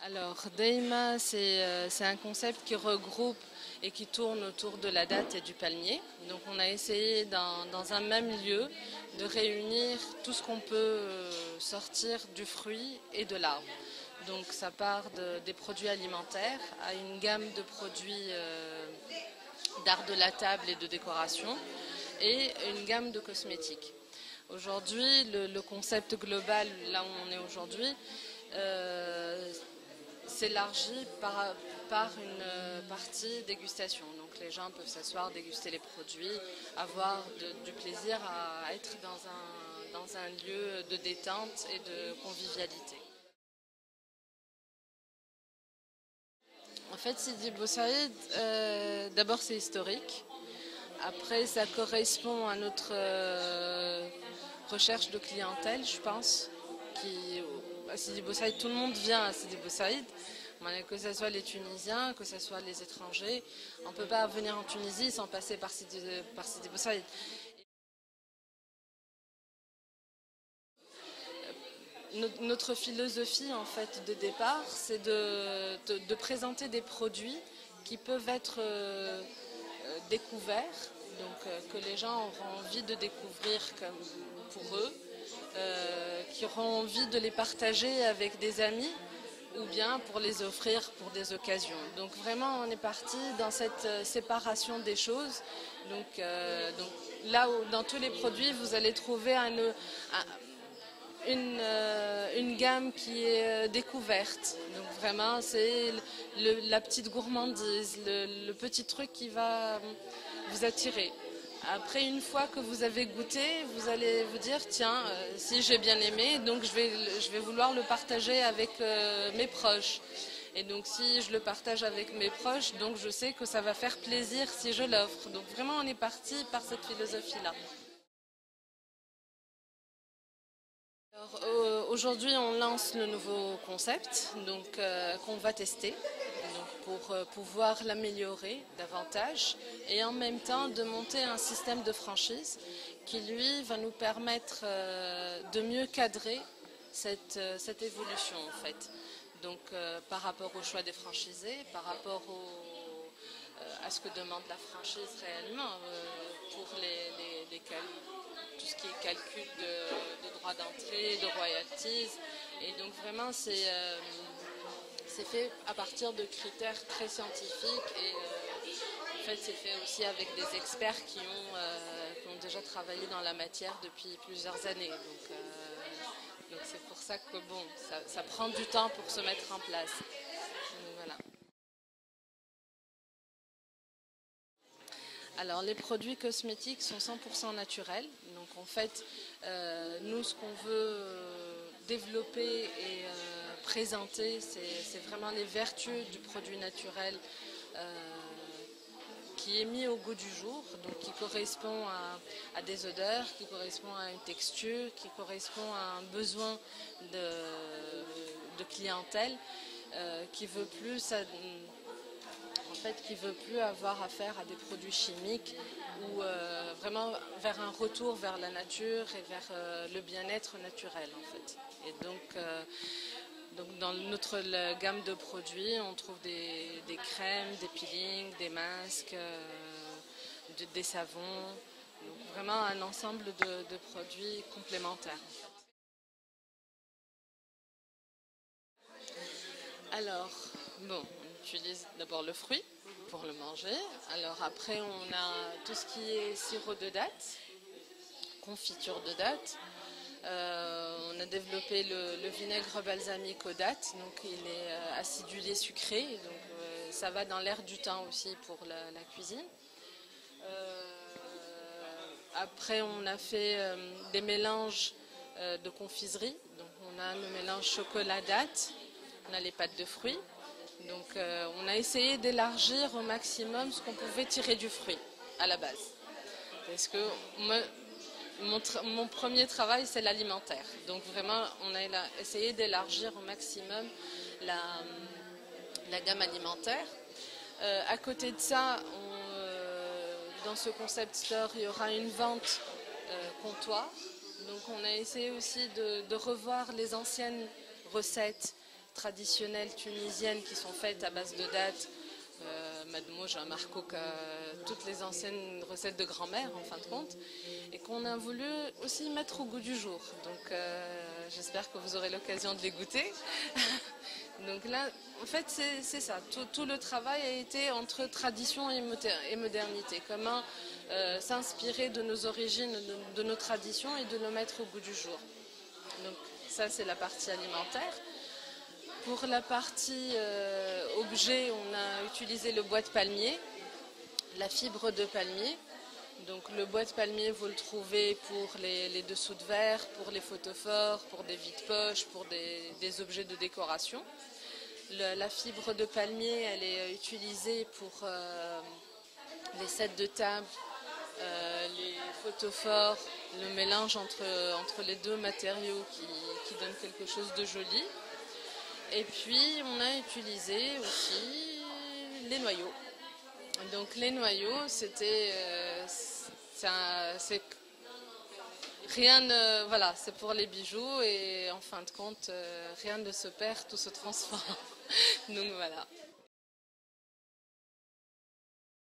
Alors, Daima, c'est un concept qui regroupe et qui tourne autour de la date et du palmier. Donc, on a essayé dans un même lieu de réunir tout ce qu'on peut sortir du fruit et de l'arbre. Donc, ça part des produits alimentaires à une gamme de produits d'art de la table et de décoration et une gamme de cosmétiques. Aujourd'hui, le concept global, là où on est aujourd'hui, s'élargit par une partie dégustation. Donc les gens peuvent s'asseoir, déguster les produits, avoir du plaisir à être dans un lieu de détente et de convivialité. En fait, Sidi Bou Saïd, d'abord c'est historique. Après, ça correspond à notre recherche de clientèle, je pense. À Sidi Bou Saïd, tout le monde vient à Sidi Bou Saïd. Que ce soit les Tunisiens, que ce soit les étrangers. On ne peut pas venir en Tunisie sans passer par Sidi Bou Saïd. Notre philosophie en fait de départ, c'est de présenter des produits qui peuvent être découverts, donc que les gens auront envie de découvrir comme pour eux, qui auront envie de les partager avec des amis ou bien pour les offrir pour des occasions. Donc vraiment on est parti dans cette séparation des choses. Donc là où dans tous les produits vous allez trouver une gamme qui est découverte. Donc vraiment, c'est la petite gourmandise, le petit truc qui va vous attirer. Après, une fois que vous avez goûté, vous allez vous dire, tiens, si j'ai bien aimé, donc je vais vouloir le partager avec mes proches. Et donc si je le partage avec mes proches, donc je sais que ça va faire plaisir si je l'offre. Donc vraiment, on est parti par cette philosophie-là. Aujourd'hui, on lance le nouveau concept qu'on va tester pour pouvoir l'améliorer davantage et en même temps de monter un système de franchise qui lui va nous permettre de mieux cadrer cette évolution en fait. Donc par rapport au choix des franchisés, par rapport à ce que demande la franchise réellement pour tout ce qui est calcul de droits d'entrée, de royalties. Et donc vraiment c'est fait à partir de critères très scientifiques et en fait c'est fait aussi avec des experts qui ont déjà travaillé dans la matière depuis plusieurs années. Donc c'est pour ça que bon, ça prend du temps pour se mettre en place. Donc, voilà. Alors les produits cosmétiques sont 100% naturels. Donc en fait, nous ce qu'on veut développer et présenter, c'est vraiment les vertus du produit naturel qui est mis au goût du jour, donc qui correspond à des odeurs, qui correspond à une texture, qui correspond à un besoin de clientèle, qui veut plus en fait, qui veut plus avoir affaire à des produits chimiques ou vraiment vers un retour vers la nature et vers le bien-être naturel en fait. Et donc dans notre gamme de produits, on trouve des crèmes, des peelings, des masques, des savons, donc vraiment un ensemble de produits complémentaires. En fait. Alors, bon, on utilise d'abord le fruit pour le manger. Alors après, on a tout ce qui est sirop de date, confiture de date. On a développé le vinaigre balsamique aux dattes, donc il est acidulé sucré, donc ça va dans l'air du temps aussi pour la cuisine. Après, on a fait des mélanges de confiserie, donc on a le mélange chocolat date, on a les pâtes de fruits. Donc on a essayé d'élargir au maximum ce qu'on pouvait tirer du fruit à la base. Parce que mon premier travail, c'est l'alimentaire. Donc vraiment, on a essayé d'élargir au maximum la gamme alimentaire. À côté de ça, dans ce concept store, il y aura une vente comptoir. Donc on a essayé aussi de revoir les anciennes recettes traditionnelles tunisiennes qui sont faites à base de dattes, Madmouj, Marcouk, toutes les anciennes recettes de grand-mère en fin de compte, et qu'on a voulu aussi mettre au goût du jour. Donc j'espère que vous aurez l'occasion de les goûter. Donc là, en fait, c'est ça. Tout le travail a été entre tradition et modernité. Comment s'inspirer de nos origines, de nos traditions et de le mettre au goût du jour. Donc ça, c'est la partie alimentaire. Pour la partie objet, on a utilisé le bois de palmier, la fibre de palmier. Donc le bois de palmier, vous le trouvez pour les dessous de verre, pour les photophores, pour des vides-poches, pour des objets de décoration. La fibre de palmier, elle est utilisée pour les sets de table, les photophores, le mélange entre les deux matériaux qui donne quelque chose de joli. Et puis on a utilisé aussi les noyaux. Donc les noyaux, c'était voilà, c'est pour les bijoux et en fin de compte, rien ne se perd, tout se transforme. Donc voilà.